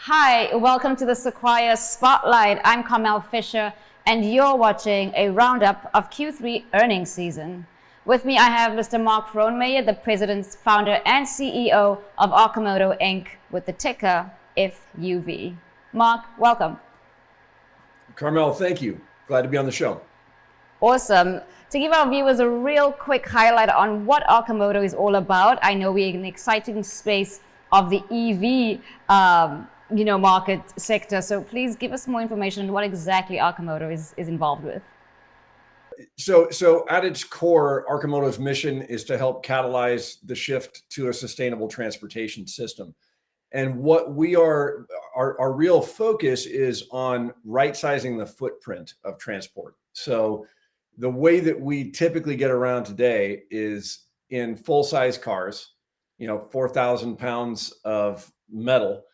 Hi, welcome to the Sequire Spotlight. I'm Carmel Fisher, and you're watching a roundup of Q3 earnings season. With me, I have Mr. Mark Frohnmayer, the president, founder, and CEO of Arcimoto Inc. with the ticker FUV. Mark, welcome. Carmel, thank you. Glad to be on the show. Awesome. To give our viewers a real quick highlight on what Arcimoto is all about, I know we're in the exciting space of the EV market sector. So please give us more information on what exactly Arcimoto is involved with. So at its core, Arcimoto's mission is to help catalyze the shift to a sustainable transportation system. And what our real focus is on right-sizing the footprint of transport. So the way that we typically get around today is in full-size cars, 4,000 pounds of metal,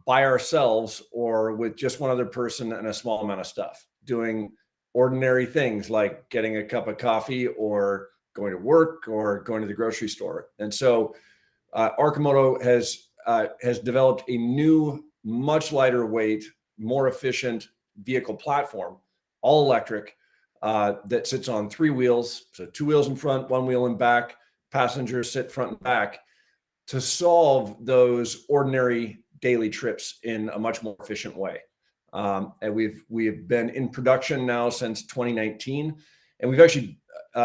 by ourselves or with just one other person and a small amount of stuff, doing ordinary things like getting a cup of coffee or going to work or going to the grocery store. And so Arcimoto has developed a new, much lighter weight, more efficient vehicle platform, all electric, that sits on three wheels. So two wheels in front, one wheel in back, passengers sit front and back to solve those ordinary daily trips in a much more efficient way. And we've been in production now since 2019. And we've actually,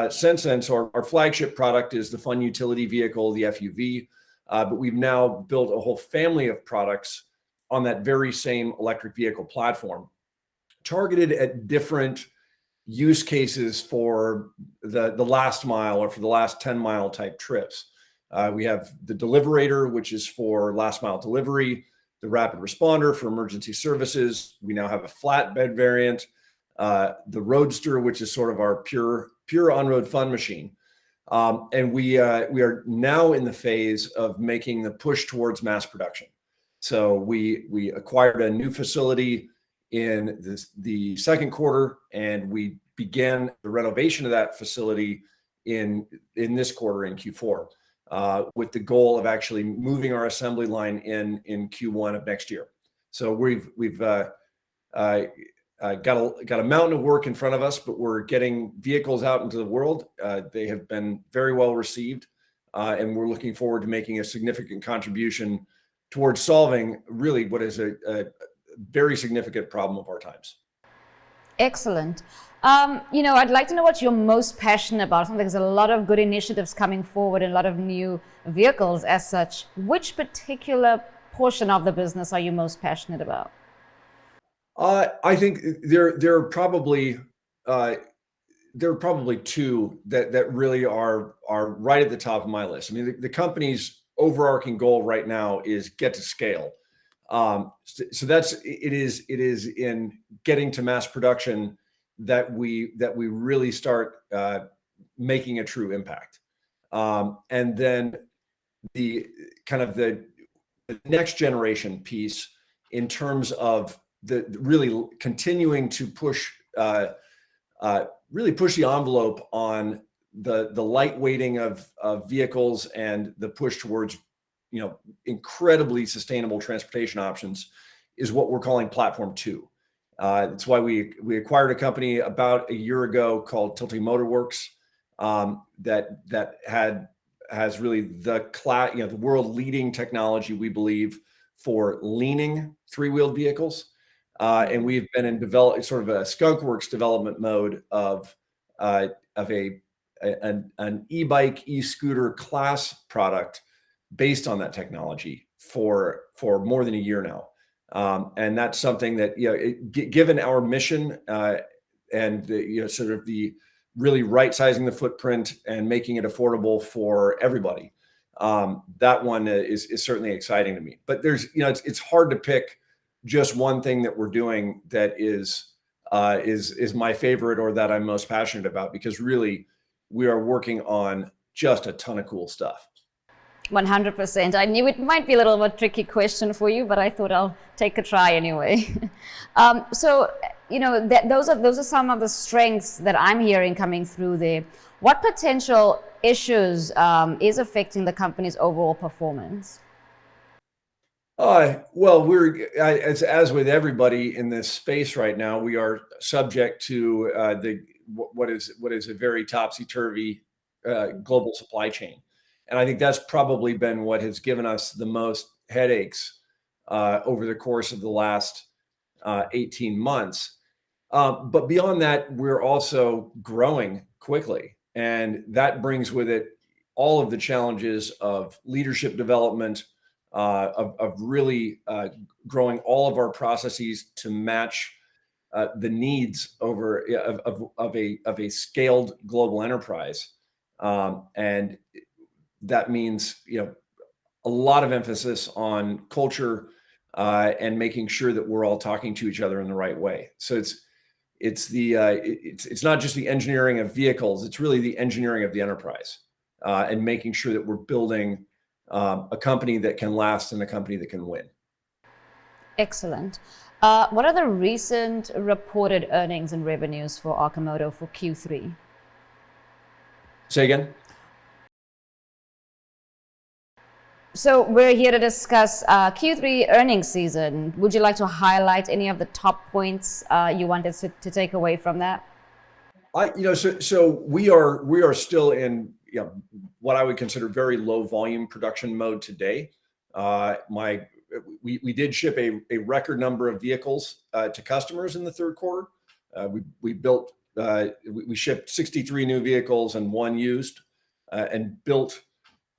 since then, so our flagship product is the fun utility vehicle, the FUV. But we've now built a whole family of products on that very same electric vehicle platform, targeted at different use cases for the last mile or for the last 10-mile type trips. We have the Deliverator, which is for last mile delivery, the Rapid Responder for emergency services. We now have a flatbed variant, the Roadster, which is sort of our pure on-road fun machine. And we are now in the phase of making the push towards mass production. So we acquired a new facility in the second quarter, and we began the renovation of that facility in this quarter in Q4, with the goal of actually moving our assembly line in Q1 of next year. So we've got a mountain of work in front of us, but we're getting vehicles out into the world. They have been very well received, and we're looking forward to making a significant contribution towards solving really what is a very significant problem of our times. Excellent. I'd like to know what you're most passionate about. There's a lot of good initiatives coming forward and a lot of new vehicles as such. Which particular portion of the business are you most passionate about? I think there are probably two that really are right at the top of my list. I mean, the company's overarching goal right now is get to scale. So it is in getting to mass production that we really start making a true impact. And then the next generation piece in terms of the really continuing to push the envelope on the lightweighting of vehicles and the push towards incredibly sustainable transportation options is what we're calling Platform 2. That's why we acquired a company about a year ago called Tilting Motor Works, that has really the world leading technology, we believe, for leaning three-wheeled vehicles. And we've been in sort of a skunkworks development mode of an e-bike, e-scooter class product based on that technology for more than a year now. And that's something that, given our mission and sort of the really right sizing the footprint and making it affordable for everybody, that one is certainly exciting to me. But there's, it's hard to pick just one thing that we're doing that is my favorite or that I'm most passionate about, because really we are working on just a ton of cool stuff. 100%. I knew it might be a little bit tricky question for you, but I thought I'll take a try anyway. So, those are some of the strengths that I'm hearing coming through there. What potential issues is affecting the company's overall performance? Well, as with everybody in this space right now, we are subject to what is a very topsy-turvy global supply chain, and I think that's probably been what has given us the most headaches over the course of the last 18 months. But beyond that, we're also growing quickly, and that brings with it all of the challenges of leadership development, of really growing all of our processes to match the needs of a scaled global enterprise, and that means a lot of emphasis on culture and making sure that we're all talking to each other in the right way. So it's not just the engineering of vehicles; it's really the engineering of the enterprise, and making sure that we're building a company that can last and a company that can win. Excellent. What are the recent reported earnings and revenues for Arcimoto for Q3? Say again. So we're here to discuss Q3 earnings season. Would you like to highlight any of the top points you wanted to take away from that? So we are still in what I would consider very low volume production mode today. We did ship a record number of vehicles to customers in the third quarter. We shipped 63 new vehicles and one used, and built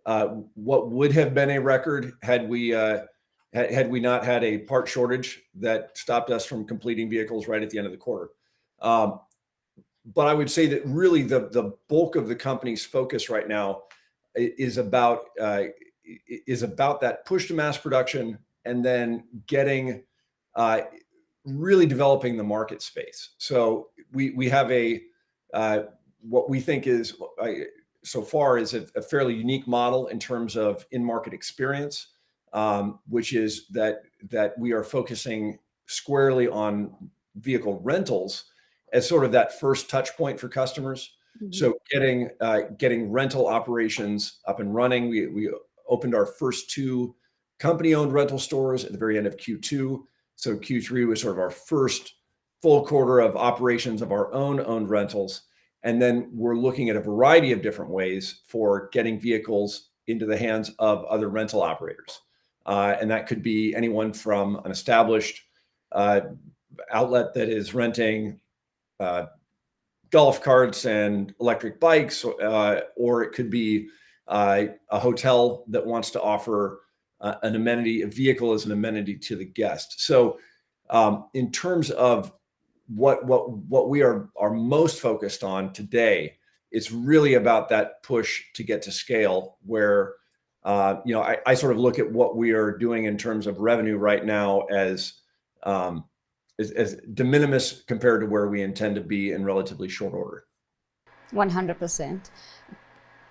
what would have been a record had we not had a part shortage that stopped us from completing vehicles right at the end of the quarter. But I would say that really the bulk of the company's focus right now is about that push to mass production, and then getting really developing the market space. So we have what we think is so far is a fairly unique model in terms of in-market experience, which is that we are focusing squarely on vehicle rentals as sort of that first touch point for customers. Mhm. So getting rental operations up and running. We opened our first two company-owned rental stores at the very end of Q2. So Q3 was sort of our first full quarter of operations of our owned rentals. And then we're looking at a variety of different ways for getting vehicles into the hands of other rental operators. And that could be anyone from an established outlet that is renting golf carts and electric bikes, or it could be a hotel that wants to offer an amenity, a vehicle as an amenity to the guest. So in terms of what we are most focused on today, it's really about that push to get to scale, where I sort of look at what we are doing in terms of revenue right now as de minimis compared to where we intend to be in relatively short order. 100%.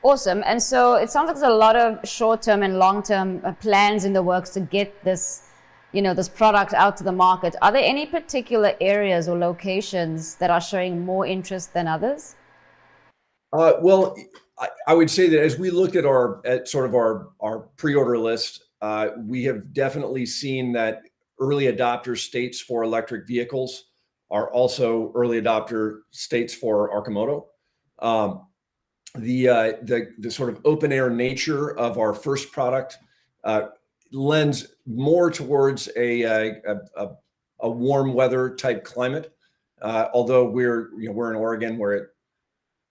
Awesome. And so it sounds like there's a lot of short-term and long-term plans in the works to get this, this product out to the market. Are there any particular areas or locations that are showing more interest than others? Well, I would say that as we looked at our pre-order list, we have definitely seen that early adopter states for electric vehicles are also early adopter states for Arcimoto. The sort of open air nature of our first product lends more towards a warm weather type climate. Although we're in Oregon, where it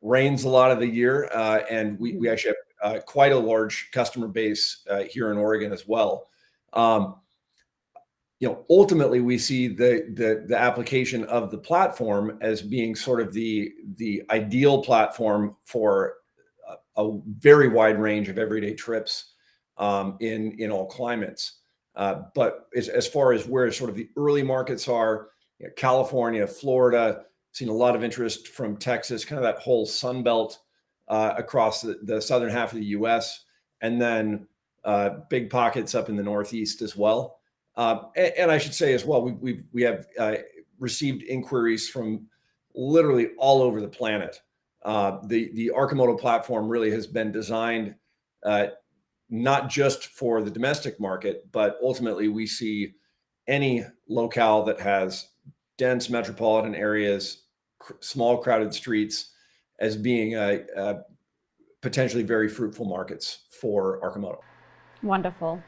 rains a lot of the year, and we actually have quite a large customer base here in Oregon as well. Ultimately, we see the application of the platform as being sort of the ideal platform for a very wide range of everyday trips in all climates. But as far as where sort of the early markets are, California, Florida, seen a lot of interest from Texas, kind of that whole Sun Belt across the southern half of the U.S., and then big pockets up in the Northeast as well. And I should say as well, we have received inquiries from literally all over the planet. The Arcimoto platform really has been designed not just for the domestic market, but ultimately we see any locale that has dense metropolitan areas, small crowded streets as being potentially very fruitful markets for Arcimoto. Wonderful.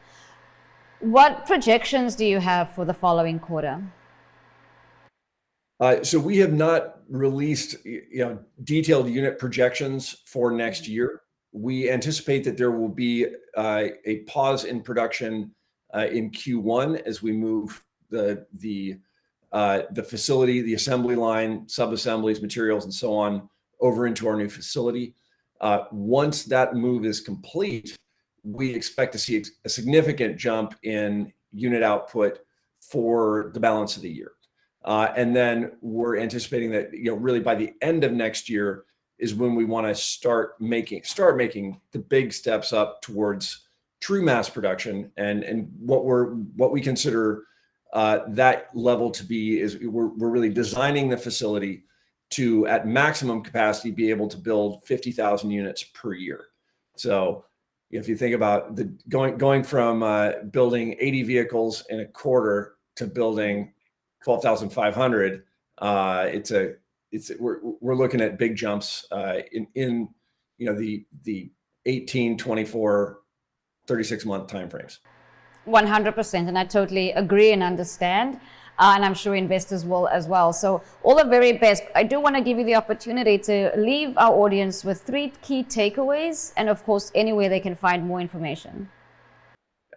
What projections do you have for the following quarter? So we have not released, detailed unit projections for next year. We anticipate that there will be a pause in production in Q1 as we move the facility, the assembly line, sub-assemblies, materials, and so on over into our new facility. Once that move is complete, we expect to see a significant jump in unit output for the balance of the year. And then we're anticipating that, really by the end of next year is when we want to start making the big steps up towards true mass production. And what we consider that level to be is we're really designing the facility to, at maximum capacity, be able to build 50,000 units per year. So if you think about going from building 80 vehicles in a quarter to building 12,500, we're looking at big jumps in the 18, 24, 36-month timeframes. 100%, and I totally agree and understand, and I'm sure investors will as well. So all the very best. I do want to give you the opportunity to leave our audience with 3 key takeaways, and of course, anywhere they can find more information.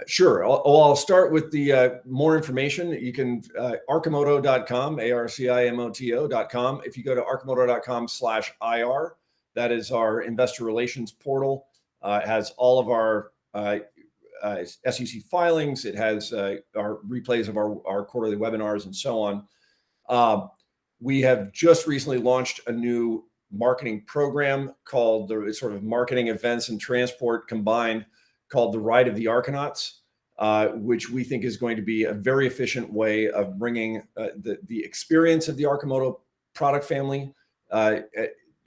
Sure. I'll start with the more information. You can arcimoto.com, arcimoto.com. If you go to arcimoto.com/IR, that is our investor relations portal. It has all of our SEC filings. It has our replays of our quarterly webinars and so on. We have just recently launched a new marketing program called it's sort of marketing, events, and transport combined, called the Ride of the Arconauts, which we think is going to be a very efficient way of bringing the experience of the Arcimoto product family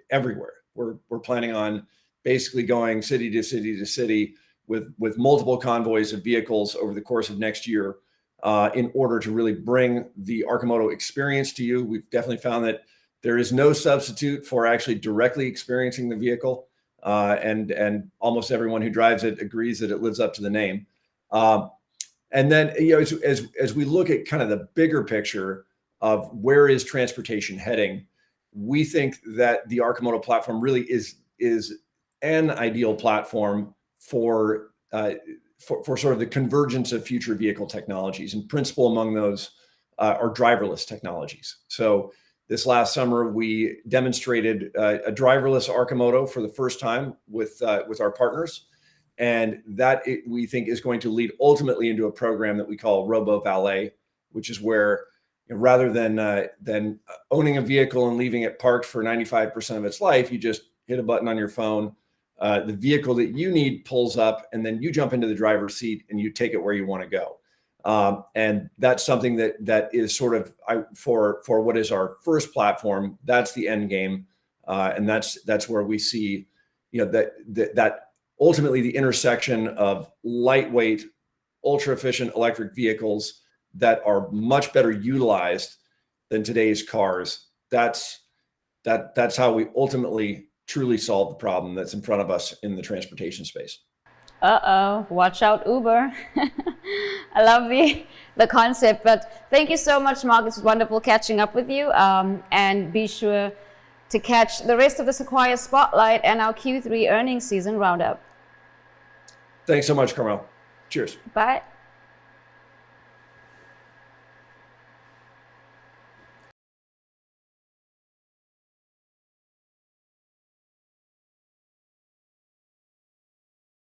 everywhere. We're planning on basically going city to city to city with multiple convoys of vehicles over the course of next year in order to really bring the Arcimoto experience to you. We've definitely found that there is no substitute for actually directly experiencing the vehicle. And almost everyone who drives it agrees that it lives up to the name. And then, as we look at kind of the bigger picture of where is transportation heading, we think that the Arcimoto platform really is an ideal platform for sort of the convergence of future vehicle technologies. And principal among those are driverless technologies. So this last summer, we demonstrated a driverless Arcimoto for the first time with our partners, and that we think is going to lead ultimately into a program that we call Robo Valet, which is where rather than owning a vehicle and leaving it parked for 95% of its life, you just hit a button on your phone. The vehicle that you need pulls up, and then you jump into the driver's seat and you take it where you want to go. And that's something that is sort of for what is our first platform. That's the end game, and that's where we see, that ultimately the intersection of lightweight, ultra efficient electric vehicles that are much better utilized than today's cars. That's how we ultimately truly solve the problem that's in front of us in the transportation space. Watch out, Uber. I love the concept, but thank you so much, Mark. It's wonderful catching up with you, and be sure to catch the rest of the Sequire Spotlight and our Q3 earnings season roundup. Thanks so much, Carmel. Cheers. Bye.